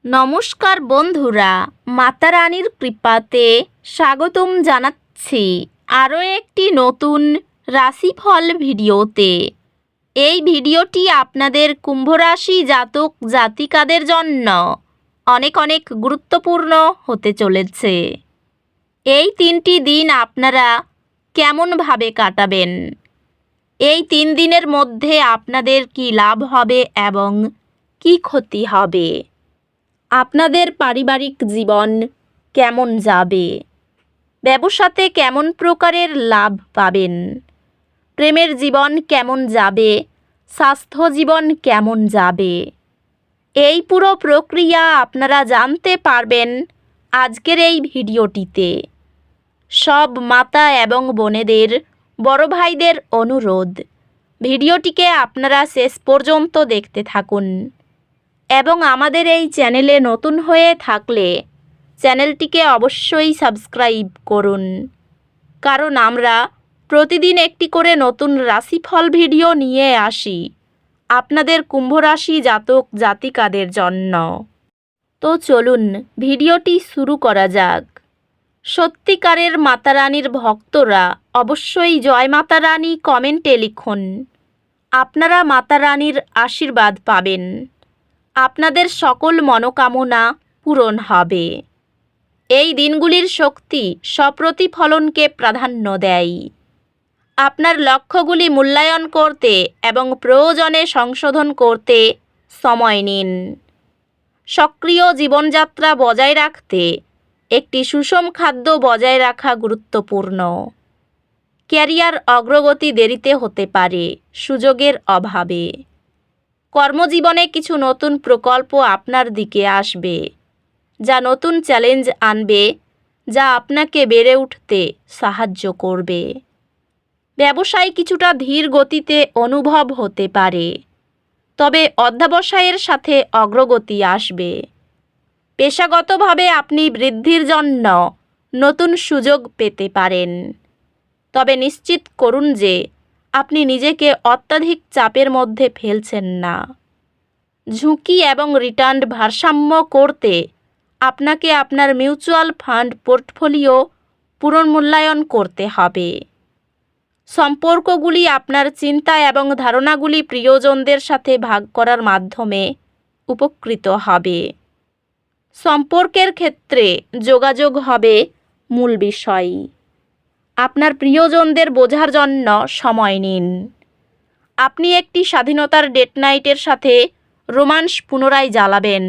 নমস্কার বন্ধুরা, মাতা রানীর কৃপাতে স্বাগতম জানাচ্ছি আরও একটি নতুন রাশিফল ভিডিওতে। এই ভিডিওটি আপনাদের কুম্ভ রাশি জাতক জাতিকাদের জন্য অনেক অনেক গুরুত্বপূর্ণ হতে চলেছে। এই 3টি দিন আপনারা কেমনভাবে কাটাবেন, এই 3 দিনের মধ্যে আপনাদের কি লাভ হবে এবং কি ক্ষতি হবে, আপনাদের পারিবারিক জীবন কেমন যাবে, ব্যবসাতে কেমন প্রকারের লাভ পাবেন, প্রেমের জীবন কেমন যাবে, স্বাস্থ্য জীবন কেমন যাবে, এই পুরো প্রক্রিয়া আপনারা জানতে পারবেন আজকের এই ভিডিওটিতে। সব মাতা এবং বোনেদের, বড় ভাইদের অনুরোধ, ভিডিওটিকে আপনারা শেষ পর্যন্ত দেখতে থাকুন এবং আমাদের এই চ্যানেলে নতুন হয়ে থাকলে চ্যানেলটিকে অবশ্যই সাবস্ক্রাইব করুন, কারণ আমরা প্রতিদিন একটি করে নতুন রাশিফল ভিডিও নিয়ে আসি আপনাদের কুম্ভ রাশি জাতক জাতিকাদের জন্য। তো চলুন ভিডিওটি শুরু করা যাক। সত্যিকারের মাতা রানীর ভক্তরা অবশ্যই জয় মাতা রানী কমেন্টে লিখুন। আপনারা মাতা রানীর আশীর্বাদ পাবেন, আপনাদের সকল মনোকামনা পূরণ হবে। এই দিনগুলির শক্তি স্বপ্রতিফলনকে প্রাধান্য দেয়। আপনার লক্ষ্যগুলি মূল্যায়ন করতে এবং প্রয়োজনে সংশোধন করতে সময় নিন। সক্রিয় জীবনযাত্রা বজায় রাখতে একটি সুষম খাদ্য বজায় রাখা গুরুত্বপূর্ণ। ক্যারিয়ার অগ্রগতি দেরিতে হতে পারে সুযোগের অভাবে। কর্মজীবনে কিছু নতুন প্রকল্প আপনার দিকে আসবে, যা নতুন চ্যালেঞ্জ আনবে, যা আপনাকে বেড়ে উঠতে সাহায্য করবে। ব্যবসায় কিছুটা ধীর গতিতে অনুভব হতে পারে, তবে অধ্যবসায়ের সাথে অগ্রগতি আসবে। পেশাগতভাবে আপনি বৃদ্ধির জন্য নতুন সুযোগ পেতে পারেন, তবে নিশ্চিত করুন যে আপনি নিজেকে অত্যাধিক চাপের মধ্যে ফেলছেন না। ঝুঁকি এবং রিটার্ন ভারসাম্য করতে আপনাকে আপনার মিউচুয়াল ফান্ড পোর্টফোলিও পুনর্মূল্যায়ন করতে হবে। সম্পর্কগুলি আপনার চিন্তা এবং ধারণাগুলি প্রিয়জনদের সাথে ভাগ করার মাধ্যমে উপকৃত হবে। সম্পর্কের ক্ষেত্রে যোগাযোগ হবে মূল বিষয়। আপনার প্রিয়জনদের বোঝার জন্য সময় নিন। আপনি একটি স্বাধীনতার ডেট নাইটের সাথে রোমান্স পুনরায় জ্বালাবেন।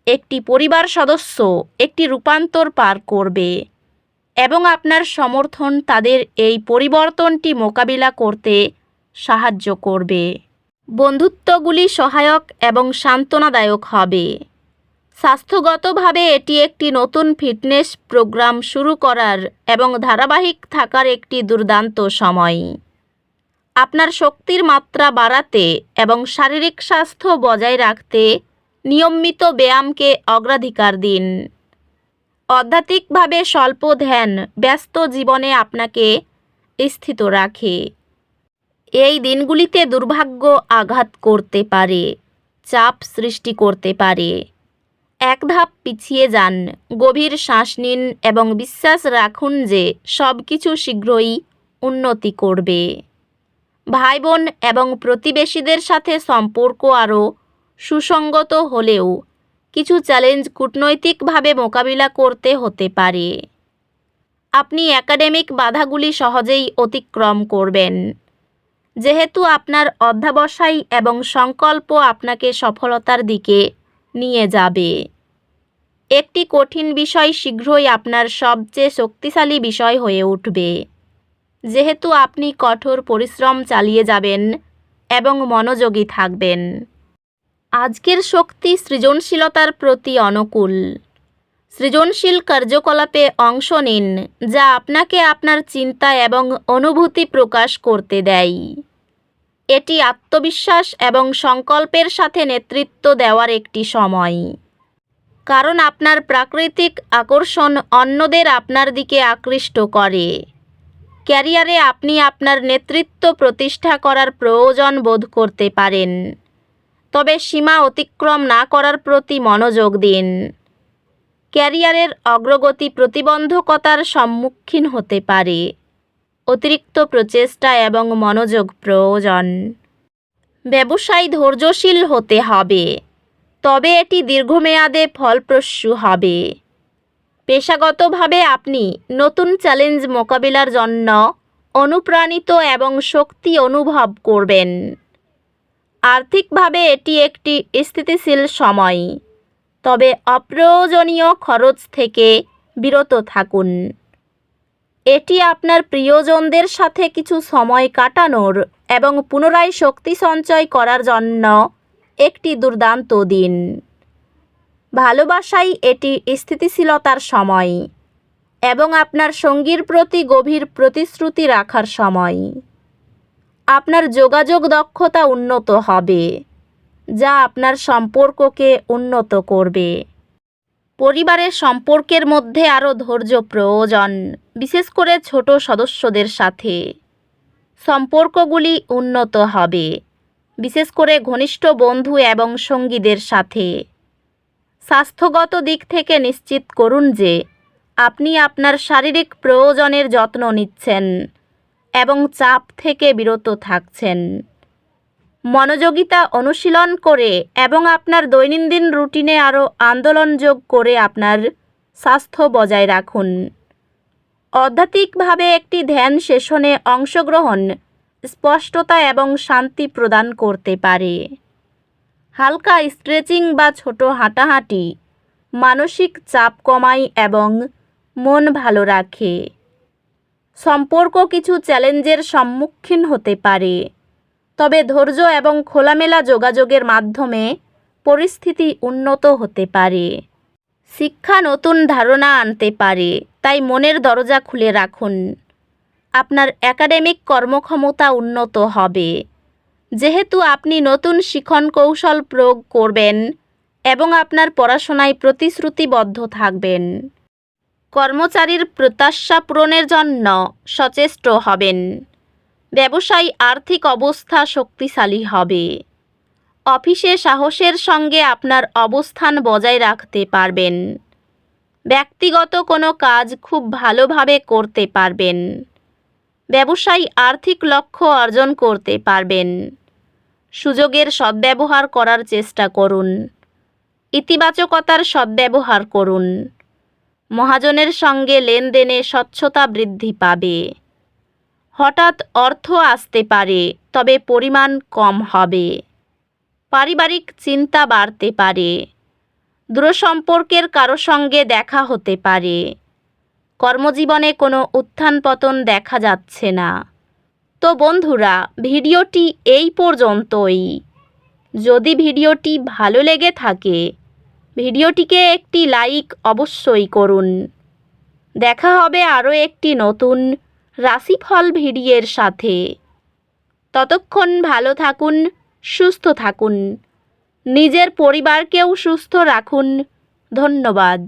একটি পরিবার সদস্য একটি রূপান্তর পার করবে এবং আপনার সমর্থন তাদের এই পরিবর্তনটি মোকাবিলা করতে সাহায্য করবে। বন্ধুত্বগুলি সহায়ক এবং সান্ত্বনাদায়ক হবে। স্বাস্থ্যগতভাবে এটি একটি নতুন ফিটনেস প্রোগ্রাম শুরু করার এবং ধারাবাহিক থাকার একটি দুর্দান্ত সময়। আপনার শক্তির মাত্রা বাড়াতে এবং শারীরিক স্বাস্থ্য বজায় রাখতে নিয়মিত ব্যায়ামকে অগ্রাধিকার দিন। আধ্যাত্মিকভাবে স্বল্প ধ্যান ব্যস্ত জীবনে আপনাকে স্থিত রাখে। এই দিনগুলিতে দুর্ভাগ্য আঘাত করতে পারে, চাপ সৃষ্টি করতে পারে। এক ধাপ পিছিয়ে যান, গভীর শ্বাস নিন এবং বিশ্বাস রাখুন যে সব কিছু শীঘ্রই উন্নতি করবে। ভাই বোন এবং প্রতিবেশীদের সাথে সম্পর্ক আরও সুসংগত হলেও কিছু চ্যালেঞ্জ কূটনৈতিকভাবে মোকাবিলা করতে হতে পারে। আপনি একাডেমিক বাধাগুলি সহজেই অতিক্রম করবেন, যেহেতু আপনার অধ্যবসায় এবং সংকল্প আপনাকে সফলতার দিকে নিয়ে যাবে। একটি কঠিন বিষয় শীঘ্রই আপনার সবচেয়ে শক্তিশালী বিষয় হয়ে উঠবে, যেহেতু আপনি কঠোর পরিশ্রম চালিয়ে যাবেন এবং মনোযোগী থাকবেন। আজকের শক্তি সৃজনশীলতার প্রতি অনুকূল। সৃজনশীল কার্যকলাপে অংশ নিন, যা আপনাকে আপনার চিন্তা এবং অনুভূতি প্রকাশ করতে দেয়। এটি আত্মবিশ্বাস এবং সংকল্পের সাথে নেতৃত্ব দেওয়ার একটি সময়, কারণ আপনার প্রাকৃতিক আকর্ষণ অন্যদের আপনার দিকে আকৃষ্ট করে। ক্যারিয়ারে আপনি আপনার নেতৃত্ব প্রতিষ্ঠা করার প্রয়োজন বোধ করতে পারেন, তবে সীমা অতিক্রম না করার প্রতি মনোযোগ দিন। ক্যারিয়ারের অগ্রগতি প্রতিবন্ধকতার সম্মুখীন হতে পারে। অতিরিক্ত প্রচেষ্টা এবং মনোযোগ প্রয়োজন। ব্যবসায় ধৈর্যশীল হতে হবে, তবে এটি দীর্ঘমেয়াদে ফলপ্রসূ হবে। পেশাগতভাবে আপনি নতুন চ্যালেঞ্জ মোকাবিলার জন্য অনুপ্রাণিত এবং শক্তি অনুভব করবেন। আর্থিকভাবে এটি একটি স্থিতিশীল সময়, তবে অপ্রয়োজনীয় খরচ থেকে বিরত থাকুন। এটি আপনার প্রিয়জনদের সাথে কিছু সময় কাটানোর এবং পুনরায় শক্তি সঞ্চয় করার জন্য একটি দুর্দান্ত দিন। ভালোবাসায় এটি স্থিতিশীলতার সময় এবং আপনার সঙ্গীর প্রতি গভীর প্রতিশ্রুতি রাখার সময়। আপনার যোগাযোগ দক্ষতা উন্নত হবে, যা আপনার সম্পর্ককে উন্নত করবে। পরিবারের সম্পর্কের মধ্যে আরও ধৈর্য প্রয়োজন, বিশেষ করে ছোট সদস্যদের সাথে। সম্পর্কগুলি উন্নত হবে, বিশেষ করে ঘনিষ্ঠ বন্ধু এবং সঙ্গীদের সাথে। স্বাস্থ্যগত দিক থেকে নিশ্চিত করুন যে আপনি আপনার শারীরিক প্রয়োজনের যত্ন নিচ্ছেন এবং চাপ থেকে বিরত থাকছেন। মনোযোগিতা অনুশীলন করে এবং আপনার দৈনন্দিন রুটিনে আরও আন্দোলন যোগ করে আপনার স্বাস্থ্য বজায় রাখুন। আধ্যাত্মিকভাবে একটি ধ্যান সেশনে অংশগ্রহণ স্পষ্টতা এবং শান্তি প্রদান করতে পারে। হালকা স্ট্রেচিং বা ছোট হাঁটাহাঁটি মানসিক চাপ কমায় এবং মন ভালো রাখে। সম্পর্ক কিছু চ্যালেঞ্জের সম্মুখীন হতে পারে, তবে ধৈর্য এবং খোলামেলা যোগাযোগের মাধ্যমে পরিস্থিতি উন্নত হতে পারে। শিক্ষা নতুন ধারণা আনতে পারে, তাই মনের দরজা খুলে রাখুন। আপনার একাডেমিক কর্মক্ষমতা উন্নত হবে, যেহেতু আপনি নতুন শিখন কৌশল প্রয়োগ করবেন এবং আপনার পড়াশোনায় প্রতিশ্রুতিবদ্ধ থাকবেন। কর্মচারীর প্রত্যাশা পূরণের জন্য সচেষ্ট হবেন। ব্যবসায় আর্থিক অবস্থা শক্তিশালী হবে। অফিসে সাহসের সঙ্গে আপনার অবস্থান বজায় রাখতে পারবেন। ব্যক্তিগত কোনো কাজ খুব ভালোভাবে করতে পারবেন। ব্যবসায় আর্থিক লক্ষ্য অর্জন করতে পারবেন। সুযোগের সদ্ব্যবহার করার চেষ্টা করুন। ইতিবাচকতার সদ্ব্যবহার করুন। মহাজনের সঙ্গে লেনদেনে স্বচ্ছতা বৃদ্ধি পাবে। হঠাৎ অর্থ আসতে পারে, তবে পরিমাণ কম হবে। পারিবারিক চিন্তা বাড়তে পারে। দূরসম্পর্কের কারো সঙ্গে দেখা হতে পারে। কর্মজীবনে কোনো উত্থান পতন দেখা যাচ্ছে না। তো বন্ধুরা, ভিডিওটি এই পর্যন্তই। যদি ভিডিওটি ভালো লেগে থাকে, ভিডিওটিকে একটি লাইক অবশ্যই করুন। দেখা হবে আরও একটি নতুন রাশিফল ভিডিওর সাথে। ততক্ষণ ভালো থাকুন, সুস্থ থাকুন, নিজের পরিবারকেও সুস্থ রাখুন। ধন্যবাদ।